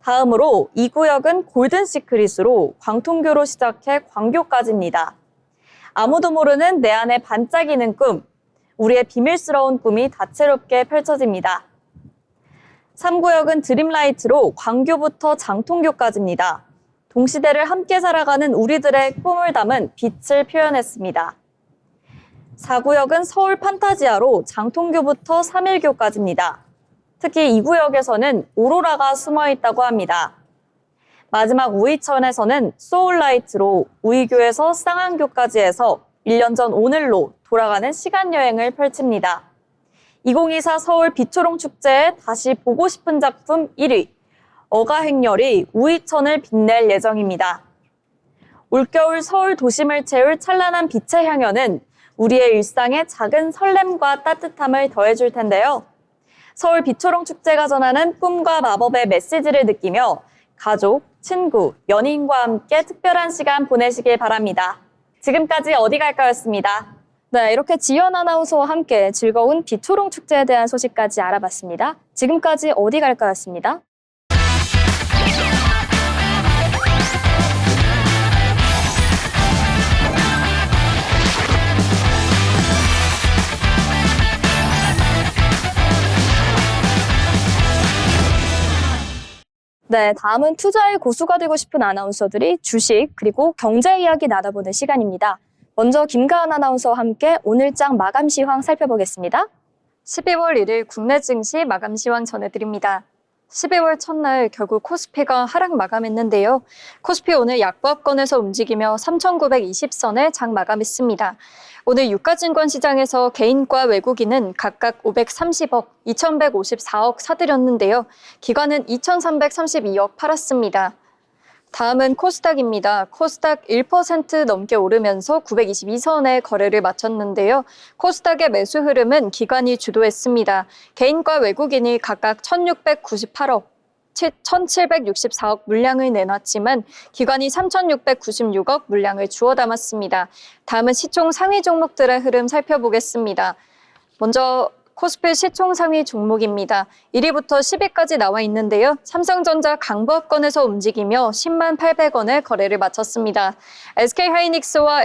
다음으로 이 구역은 골든 시크릿으로 광통교로 시작해 광교까지입니다. 아무도 모르는 내 안에 반짝이는 꿈, 우리의 비밀스러운 꿈이 다채롭게 펼쳐집니다. 3구역은 드림라이트로 광교부터 장통교까지입니다. 동시대를 함께 살아가는 우리들의 꿈을 담은 빛을 표현했습니다. 4구역은 서울 판타지아로 장통교부터 3일교까지입니다. 특히 이 구역에서는 오로라가 숨어 있다고 합니다. 마지막 우이천에서는 소울라이트로 우이교에서 쌍안교까지 해서 1년 전 오늘로 돌아가는 시간여행을 펼칩니다. 2024 서울 빛초롱 축제에 다시 보고 싶은 작품 1위, 어가행렬이 우이천을 빛낼 예정입니다. 올겨울 서울 도심을 채울 찬란한 빛의 향연은 우리의 일상에 작은 설렘과 따뜻함을 더해줄 텐데요. 서울 빛초롱 축제가 전하는 꿈과 마법의 메시지를 느끼며 가족, 친구, 연인과 함께 특별한 시간 보내시길 바랍니다. 지금까지 어디 갈까였습니다. 네, 이렇게 지연 아나운서와 함께 즐거운 빛초롱 축제에 대한 소식까지 알아봤습니다. 지금까지 어디 갈까였습니다. 네, 다음은 투자의 고수가 되고 싶은 아나운서들이 주식 그리고 경제 이야기 나눠보는 시간입니다. 먼저 김가은 아나운서와 함께 오늘장 마감 시황 살펴보겠습니다. 12월 1일 국내 증시 마감 시황 전해드립니다. 12월 첫날 결국 코스피가 하락 마감했는데요. 코스피 오늘 약보합권에서 움직이며 3,920선에 장 마감했습니다. 오늘 유가증권 시장에서 개인과 외국인은 각각 530억, 2,154억 사들였는데요. 기관은 2,332억 팔았습니다. 다음은 코스닥입니다. 코스닥 1% 넘게 오르면서 922선에 거래를 마쳤는데요. 코스닥의 매수 흐름은 기관이 주도했습니다. 개인과 외국인이 각각 1,698억, 1,764억 물량을 내놨지만 기관이 3,696억 물량을 주워 담았습니다. 다음은 시총 상위 종목들의 흐름 살펴보겠습니다. 먼저 코스피 시총 상위 종목입니다. 1위부터 10위까지 나와 있는데요. 삼성전자 강보합권에서 움직이며 10만 800원에 거래를 마쳤습니다. SK하이닉스와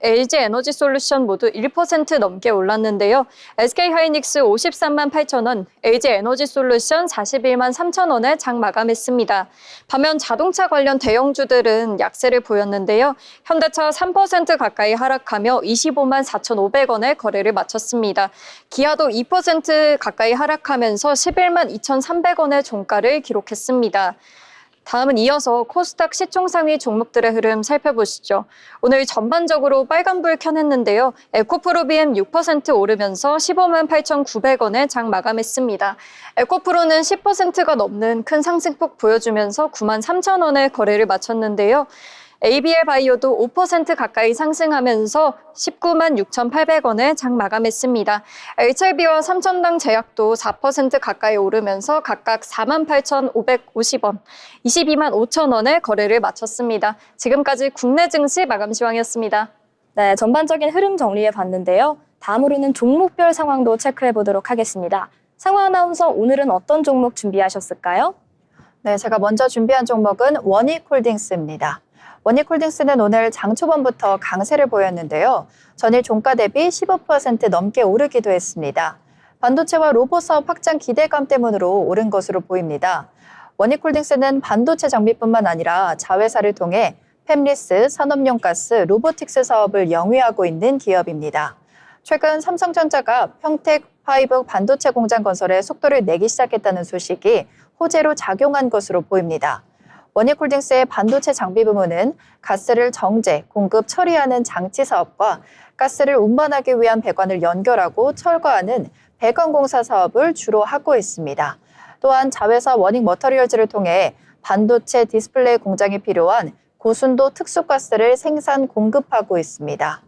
LG에너지솔루션 모두 1% 넘게 올랐는데요. SK하이닉스 53만 8천원, LG에너지솔루션 41만 3천원에 장 마감했습니다. 반면 자동차 관련 대형주들은 약세를 보였는데요. 현대차 3% 가까이 하락하며 25만 4,500원에 거래를 마쳤습니다. 기아도 2% 가까이 하락하면서 11만 2,300원의 종가를 기록했습니다. 다음은 이어서 코스닥 시총 상위 종목들의 흐름 살펴보시죠. 오늘 전반적으로 빨간불 켜냈는데요. 에코프로비엠 6% 오르면서 15만 8,900원에 장 마감했습니다. 에코프로는 10%가 넘는 큰 상승폭 보여주면서 9만 3천원에 거래를 마쳤는데요. ABL 바이오도 5% 가까이 상승하면서 19만 6,800원에 장 마감했습니다. HLB와 삼천당 제약도 4% 가까이 오르면서 각각 4만 8,550원, 22만 5천원에 거래를 마쳤습니다. 지금까지 국내 증시 마감 시황이었습니다. 네, 전반적인 흐름 정리해 봤는데요. 다음으로는 종목별 상황도 체크해 보도록 하겠습니다. 상황 아나운서, 오늘은 어떤 종목 준비하셨을까요? 네, 제가 먼저 준비한 종목은 원익홀딩스입니다. 원익홀딩스는 오늘 장 초반부터 강세를 보였는데요. 전일 종가 대비 15% 넘게 오르기도 했습니다. 반도체와 로봇 사업 확장 기대감 때문으로 오른 것으로 보입니다. 원익홀딩스는 반도체 장비뿐만 아니라 자회사를 통해 팹리스, 산업용 가스, 로보틱스 사업을 영위하고 있는 기업입니다. 최근 삼성전자가 평택5 반도체 공장 건설에 속도를 내기 시작했다는 소식이 호재로 작용한 것으로 보입니다. 원익홀딩스의 반도체 장비 부문은 가스를 정제, 공급, 처리하는 장치 사업과 가스를 운반하기 위한 배관을 연결하고 철거하는 배관공사 사업을 주로 하고 있습니다. 또한 자회사 원익머터리얼즈를 통해 반도체 디스플레이 공장에 필요한 고순도 특수가스를 생산 공급하고 있습니다.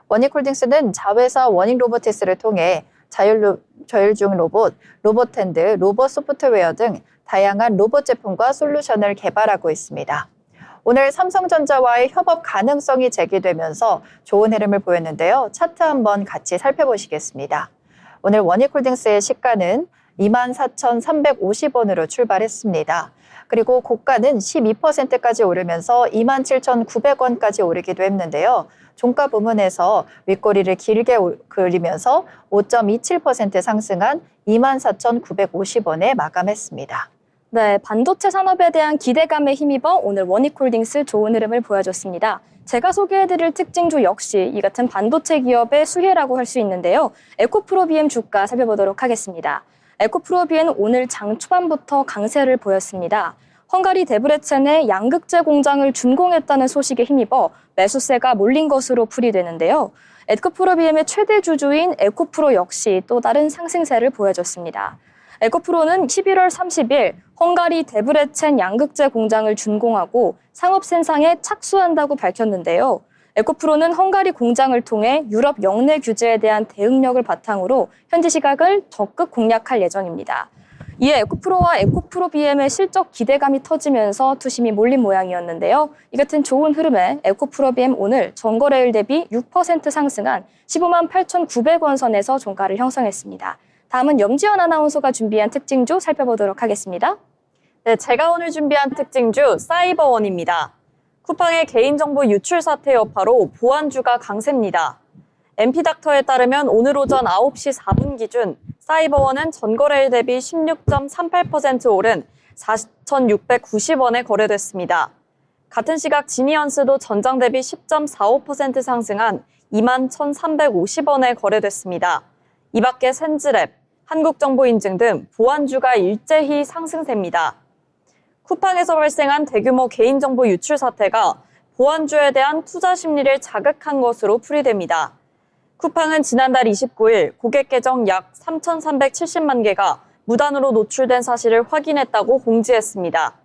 원익홀딩스는 자회사 원익로보틱스를 통해 저혈중 로봇, 로봇핸드, 로봇 소프트웨어 등 다양한 로봇 제품과 솔루션을 개발하고 있습니다. 오늘 삼성전자와의 협업 가능성이 제기되면서 좋은 흐름을 보였는데요. 차트 한번 같이 살펴보시겠습니다. 오늘 원익홀딩스의 시가는 24,350원으로 출발했습니다. 그리고 고가는 12%까지 오르면서 27,900원까지 오르기도 했는데요. 종가 부문에서 윗꼬리를 길게 그리면서 5.27% 상승한 24,950원에 마감했습니다. 네, 반도체 산업에 대한 기대감에 힘입어 오늘 원익홀딩스 좋은 흐름을 보여줬습니다. 제가 소개해드릴 특징주 역시 이 같은 반도체 기업의 수혜라고 할 수 있는데요. 에코프로비엠 주가 살펴보도록 하겠습니다. 에코프로비엠은 오늘 장 초반부터 강세를 보였습니다. 헝가리 데브레첸에 양극재 공장을 준공했다는 소식에 힘입어 매수세가 몰린 것으로 풀이되는데요. 에코프로 BM의 최대 주주인 에코프로 역시 또 다른 상승세를 보여줬습니다. 에코프로는 11월 30일 헝가리 데브레첸 양극재 공장을 준공하고 상업 생산에 착수한다고 밝혔는데요. 에코프로는 헝가리 공장을 통해 유럽 역내 규제에 대한 대응력을 바탕으로 현지 시각을 적극 공략할 예정입니다. 이에 에코프로와 에코프로 BM의 실적 기대감이 터지면서 투심이 몰린 모양이었는데요. 이 같은 좋은 흐름에 에코프로 BM 오늘 전거래일 대비 6% 상승한 15만 8,900원 선에서 종가를 형성했습니다. 다음은 염지연 아나운서가 준비한 특징주 살펴보도록 하겠습니다. 네, 제가 오늘 준비한 특징주 사이버원입니다. 쿠팡의 개인정보 유출 사태 여파로 보안주가 강세입니다. MP닥터에 따르면 오늘 오전 9시 4분 기준 사이버원은 전거래일 대비 16.38% 오른 4,690원에 거래됐습니다. 같은 시각 지니언스도 전장 대비 10.45% 상승한 21,350원에 거래됐습니다. 이 밖에 센즈랩, 한국정보인증 등 보안주가 일제히 상승세입니다. 쿠팡에서 발생한 대규모 개인정보 유출 사태가 보안주에 대한 투자 심리를 자극한 것으로 풀이됩니다. 쿠팡은 지난달 29일 고객 계정 약 3,370만 개가 무단으로 노출된 사실을 확인했다고 공지했습니다.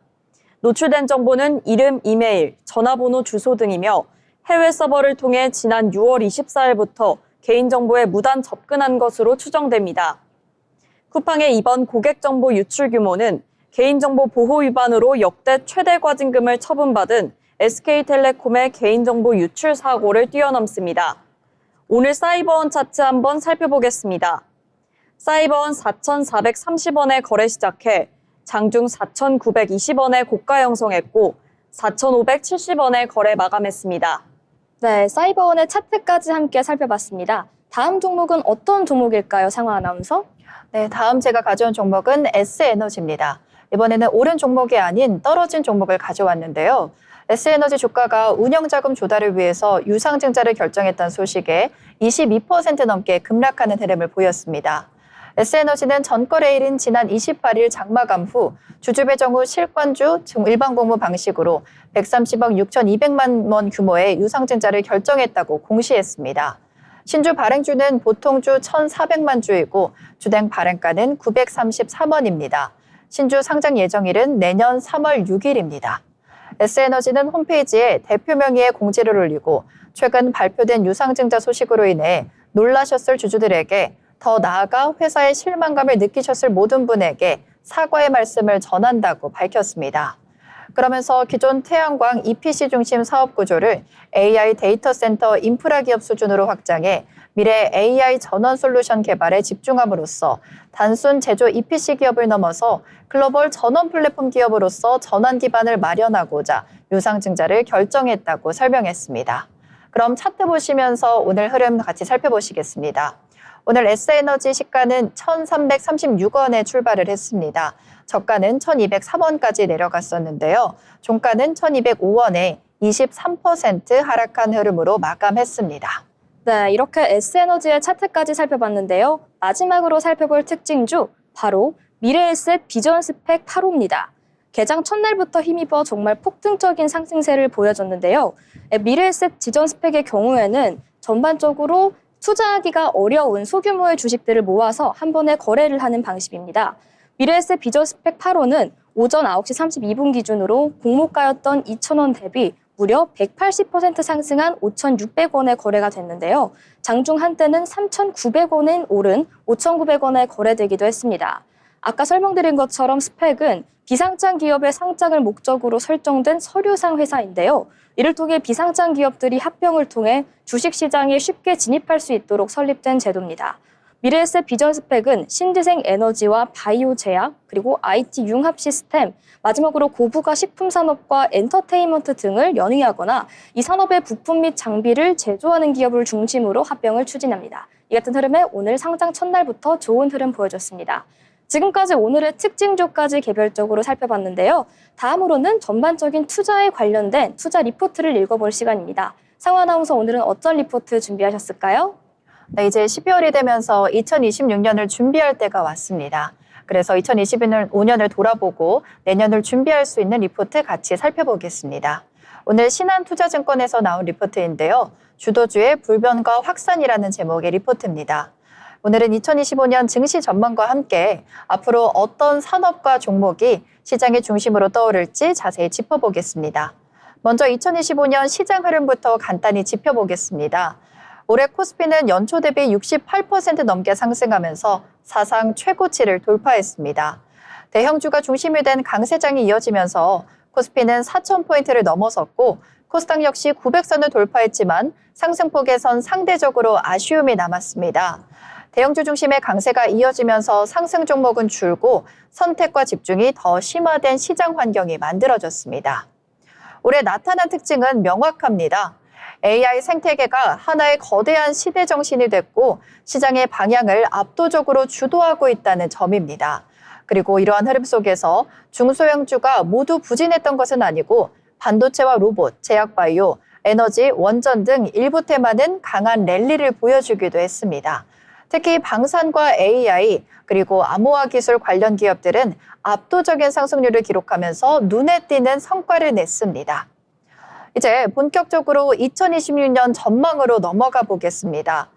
노출된 정보는 이름, 이메일, 전화번호, 주소 등이며 해외 서버를 통해 지난 6월 24일부터 개인정보에 무단 접근한 것으로 추정됩니다. 쿠팡의 이번 고객정보 유출 규모는 개인정보 보호 위반으로 역대 최대 과징금을 처분받은 SK텔레콤의 개인정보 유출 사고를 뛰어넘습니다. 오늘 사이버원 차트 한번 살펴보겠습니다. 사이버원 4,430원에 거래 시작해 장중 4,920원에 고가 형성했고 4,570원에 거래 마감했습니다. 네, 사이버원의 차트까지 함께 살펴봤습니다. 다음 종목은 어떤 종목일까요, 상화 아나운서? 네, 다음 제가 가져온 종목은 S에너지입니다. 이번에는 오른 종목이 아닌 떨어진 종목을 가져왔는데요. S에너지 주가가 운영자금 조달을 위해서 유상증자를 결정했다는 소식에 22% 넘게 급락하는 흐름을 보였습니다. S에너지는 전거래일인 지난 28일 장마감 후 주주 배정 후 실권주 일반 공모 방식으로 130억 6,200만 원 규모의 유상증자를 결정했다고 공시했습니다. 신주 발행주는 보통주 1,400만 주이고 주당 발행가는 933원입니다. 신주 상장 예정일은 내년 3월 6일입니다. S에너지는 홈페이지에 대표 명의의 공지를 올리고 최근 발표된 유상증자 소식으로 인해 놀라셨을 주주들에게 더 나아가 회사의 실망감을 느끼셨을 모든 분에게 사과의 말씀을 전한다고 밝혔습니다. 그러면서 기존 태양광 EPC 중심 사업 구조를 AI 데이터 센터 인프라 기업 수준으로 확장해 미래 AI 전원 솔루션 개발에 집중함으로써 단순 제조 EPC 기업을 넘어서 글로벌 전원 플랫폼 기업으로서 전환 기반을 마련하고자 유상증자를 결정했다고 설명했습니다. 그럼 차트 보시면서 오늘 흐름 같이 살펴보시겠습니다. 오늘 S에너지 시가는 1,336원에 출발을 했습니다. 저가는 1,203원까지 내려갔었는데요. 종가는 1,205원에 23% 하락한 흐름으로 마감했습니다. 네, 이렇게 S에너지의 차트까지 살펴봤는데요. 마지막으로 살펴볼 특징주, 바로 미래에셋 비전 스펙 8호입니다. 개장 첫날부터 힘입어 정말 폭등적인 상승세를 보여줬는데요. 미래에셋 비전 스펙의 경우에는 전반적으로 투자하기가 어려운 소규모의 주식들을 모아서 한 번에 거래를 하는 방식입니다. 미래에셋 비전 스펙 8호는 오전 9시 32분 기준으로 공모가였던 2,000원 대비 무려 180% 상승한 5,600원에 거래가 됐는데요. 장중 한때는 3,900원인 오른 5,900원에 거래되기도 했습니다. 아까 설명드린 것처럼 스펙은 비상장 기업의 상장을 목적으로 설정된 서류상 회사인데요. 이를 통해 비상장 기업들이 합병을 통해 주식시장에 쉽게 진입할 수 있도록 설립된 제도입니다. 미래에셋 비전 스펙은 신재생 에너지와 바이오 제약, 그리고 IT 융합 시스템, 마지막으로 고부가 식품 산업과 엔터테인먼트 등을 연의하거나 이 산업의 부품 및 장비를 제조하는 기업을 중심으로 합병을 추진합니다. 이 같은 흐름에 오늘 상장 첫날부터 좋은 흐름 보여줬습니다. 지금까지 오늘의 특징주까지 개별적으로 살펴봤는데요. 다음으로는 전반적인 투자에 관련된 투자 리포트를 읽어볼 시간입니다. 상화 아나운서, 오늘은 어떤 리포트 준비하셨을까요? 네, 이제 12월이 되면서 2026년을 준비할 때가 왔습니다. 그래서 2025년을 돌아보고 내년을 준비할 수 있는 리포트 같이 살펴보겠습니다. 오늘 신한투자증권에서 나온 리포트인데요. 주도주의 불변과 확산이라는 제목의 리포트입니다. 오늘은 2025년 증시 전망과 함께 앞으로 어떤 산업과 종목이 시장의 중심으로 떠오를지 자세히 짚어보겠습니다. 먼저 2025년 시장 흐름부터 간단히 짚어보겠습니다. 올해 코스피는 연초 대비 68% 넘게 상승하면서 사상 최고치를 돌파했습니다. 대형주가 중심이 된 강세장이 이어지면서 코스피는 4,000포인트를 넘어섰고 코스닥 역시 900선을 돌파했지만 상승폭에선 상대적으로 아쉬움이 남았습니다. 대형주 중심의 강세가 이어지면서 상승 종목은 줄고 선택과 집중이 더 심화된 시장 환경이 만들어졌습니다. 올해 나타난 특징은 명확합니다. AI 생태계가 하나의 거대한 시대 정신이 됐고 시장의 방향을 압도적으로 주도하고 있다는 점입니다. 그리고 이러한 흐름 속에서 중소형주가 모두 부진했던 것은 아니고 반도체와 로봇, 제약바이오, 에너지, 원전 등 일부 테마는 강한 랠리를 보여주기도 했습니다. 특히 방산과 AI 그리고 암호화 기술 관련 기업들은 압도적인 상승률을 기록하면서 눈에 띄는 성과를 냈습니다. 이제 본격적으로 2026년 전망으로 넘어가 보겠습니다.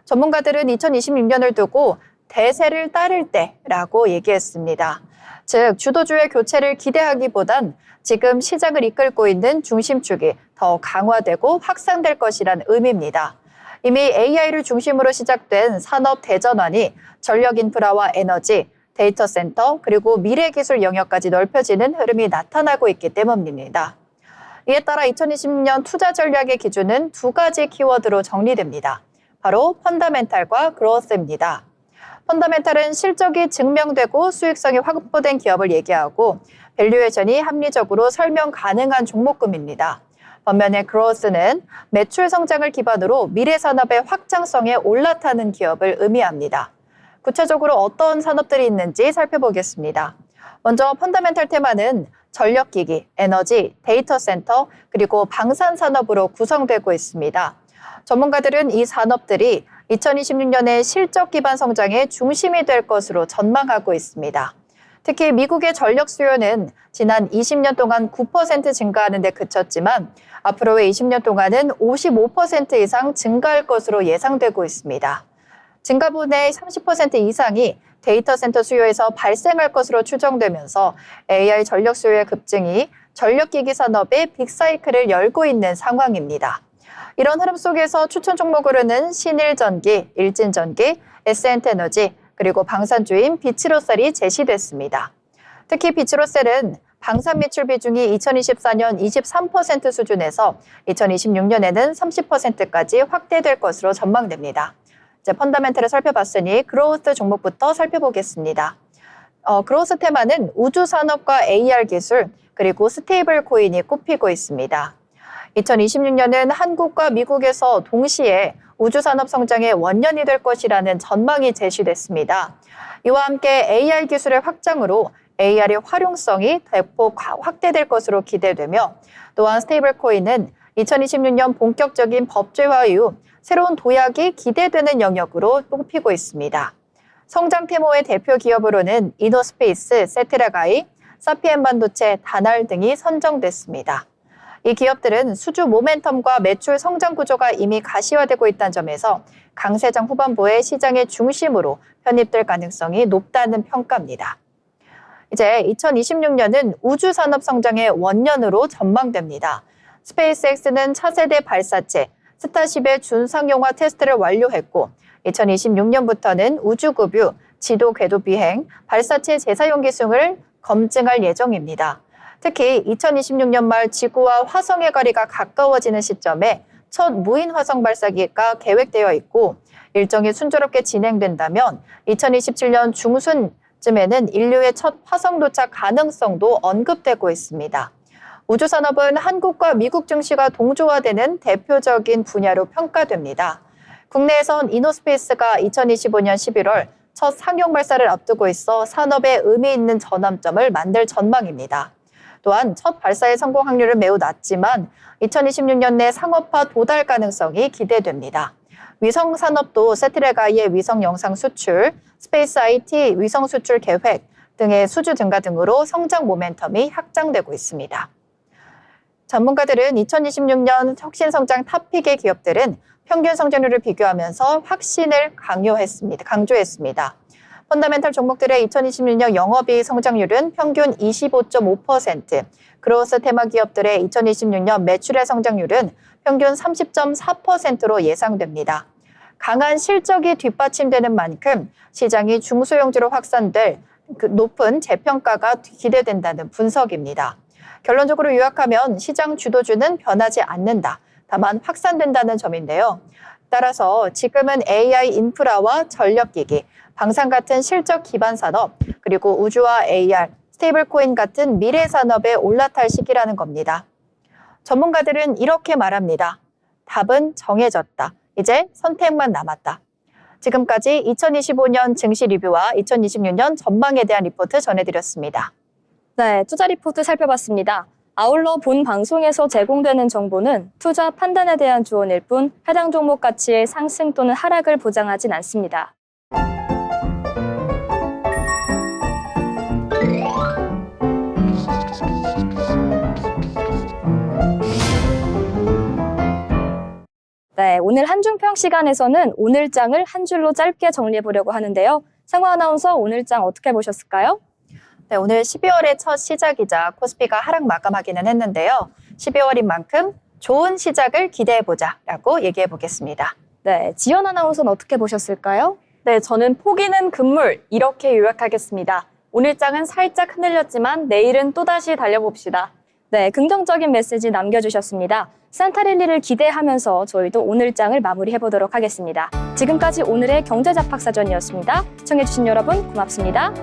전문가들은 2026년을 두고 대세를 따를 때라고 얘기했습니다. 즉 주도주의 교체를 기대하기보단 지금 시장을 이끌고 있는 중심축이 더 강화되고 확산될 것이란 의미입니다. 이미 AI를 중심으로 시작된 산업 대전환이 전력 인프라와 에너지, 데이터 센터, 그리고 미래기술 영역까지 넓혀지는 흐름이 나타나고 있기 때문입니다. 이에 따라 2026년 투자 전략의 기준은 두 가지 키워드로 정리됩니다. 바로 펀더멘탈과 그로스입니다. 펀더멘탈은 실적이 증명되고 수익성이 확보된 기업을 얘기하고 밸류에이션이 합리적으로 설명 가능한 종목군입니다. 반면에 그로스는 매출 성장을 기반으로 미래 산업의 확장성에 올라타는 기업을 의미합니다. 구체적으로 어떤 산업들이 있는지 살펴보겠습니다. 먼저 펀더멘탈 테마는 전력기기, 에너지, 데이터 센터, 그리고 방산 산업으로 구성되고 있습니다. 전문가들은 이 산업들이 2026년에 실적 기반 성장의 중심이 될 것으로 전망하고 있습니다. 특히 미국의 전력 수요는 지난 20년 동안 9% 증가하는 데 그쳤지만 앞으로의 20년 동안은 55% 이상 증가할 것으로 예상되고 있습니다. 증가분의 30% 이상이 데이터 센터 수요에서 발생할 것으로 추정되면서 AI 전력 수요의 급증이 전력기기 산업의 빅사이클을 열고 있는 상황입니다. 이런 흐름 속에서 추천 종목으로는 신일전기, 일진전기, 에센트에너지, 그리고 방산주인 비치로셀이 제시됐습니다. 특히 비치로셀은 방산 매출 비중이 2024년 23% 수준에서 2026년에는 30%까지 확대될 것으로 전망됩니다. 이제 펀더멘털을 살펴봤으니 그로스 종목부터 살펴보겠습니다. 그로스 테마는 우주산업과 AR 기술, 그리고 스테이블 코인이 꼽히고 있습니다. 2026년은 한국과 미국에서 동시에 우주산업 성장의 원년이 될 것이라는 전망이 제시됐습니다. 이와 함께 AR 기술의 확장으로 AR의 활용성이 대폭 확대될 것으로 기대되며 또한 스테이블 코인은 2026년 본격적인 법제화 이후 새로운 도약이 기대되는 영역으로 꼽히고 있습니다. 성장 테마의 대표 기업으로는 이노스페이스, 세트라가이, 사피엔 반도체, 다날 등이 선정됐습니다. 이 기업들은 수주 모멘텀과 매출 성장 구조가 이미 가시화되고 있다는 점에서 강세장 후반부의 시장의 중심으로 편입될 가능성이 높다는 평가입니다. 이제 2026년은 우주산업 성장의 원년으로 전망됩니다. 스페이스X는 차세대 발사체 스타쉽의 준상용화 테스트를 완료했고 2026년부터는 우주급유, 지도 궤도 비행, 발사체 재사용 기술을 검증할 예정입니다. 특히 2026년 말 지구와 화성의 거리가 가까워지는 시점에 첫 무인 화성 발사기가 계획되어 있고 일정이 순조롭게 진행된다면 2027년 중순쯤에는 인류의 첫 화성 도착 가능성도 언급되고 있습니다. 우주산업은 한국과 미국 증시가 동조화되는 대표적인 분야로 평가됩니다. 국내에선 이노스페이스가 2025년 11월 첫 상용 발사를 앞두고 있어 산업에 의미 있는 전환점을 만들 전망입니다. 또한 첫 발사의 성공 확률은 매우 낮지만 2026년 내 상업화 도달 가능성이 기대됩니다. 위성 산업도 세트레가의 위성 영상 수출, 스페이스 IT 위성 수출 계획 등의 수주 증가 등으로 성장 모멘텀이 확장되고 있습니다. 전문가들은 2026년 혁신 성장 탑픽의 기업들은 평균 성장률을 비교하면서 확신을 강조했습니다. 펀더멘털 종목들의 2026년 영업이익 성장률은 평균 25.5%, 그로스 테마 기업들의 2026년 매출의 성장률은 평균 30.4%로 예상됩니다. 강한 실적이 뒷받침되는 만큼 시장이 중소형주로 확산될 높은 재평가가 기대된다는 분석입니다. 결론적으로 요약하면 시장 주도주는 변하지 않는다. 다만 확산된다는 점인데요. 따라서 지금은 AI 인프라와 전력기기, 방산 같은 실적 기반 산업, 그리고 우주와 AR, 스테이블코인 같은 미래 산업에 올라탈 시기라는 겁니다. 전문가들은 이렇게 말합니다. 답은 정해졌다. 이제 선택만 남았다. 지금까지 2025년 증시 리뷰와 2026년 전망에 대한 리포트 전해드렸습니다. 네, 투자 리포트 살펴봤습니다. 아울러 본 방송에서 제공되는 정보는 투자 판단에 대한 조언일 뿐 해당 종목 가치의 상승 또는 하락을 보장하진 않습니다. 네, 오늘 한중평 시간에서는 오늘장을 한 줄로 짧게 정리해 보려고 하는데요. 상화 아나운서 오늘장 어떻게 보셨을까요? 네, 오늘 12월의 첫 시작이자 코스피가 하락 마감하기는 했는데요. 12월인 만큼 좋은 시작을 기대해보자라고 얘기해 보겠습니다. 네, 지연 아나운서는 어떻게 보셨을까요? 네, 저는 포기는 금물 이렇게 요약하겠습니다. 오늘장은 살짝 흔들렸지만 내일은 또다시 달려봅시다. 네, 긍정적인 메시지 남겨주셨습니다. 산타랠리를 기대하면서 저희도 오늘장을 마무리해보도록 하겠습니다. 지금까지 오늘의 경제잡학사전이었습니다. 시청해주신 여러분 고맙습니다.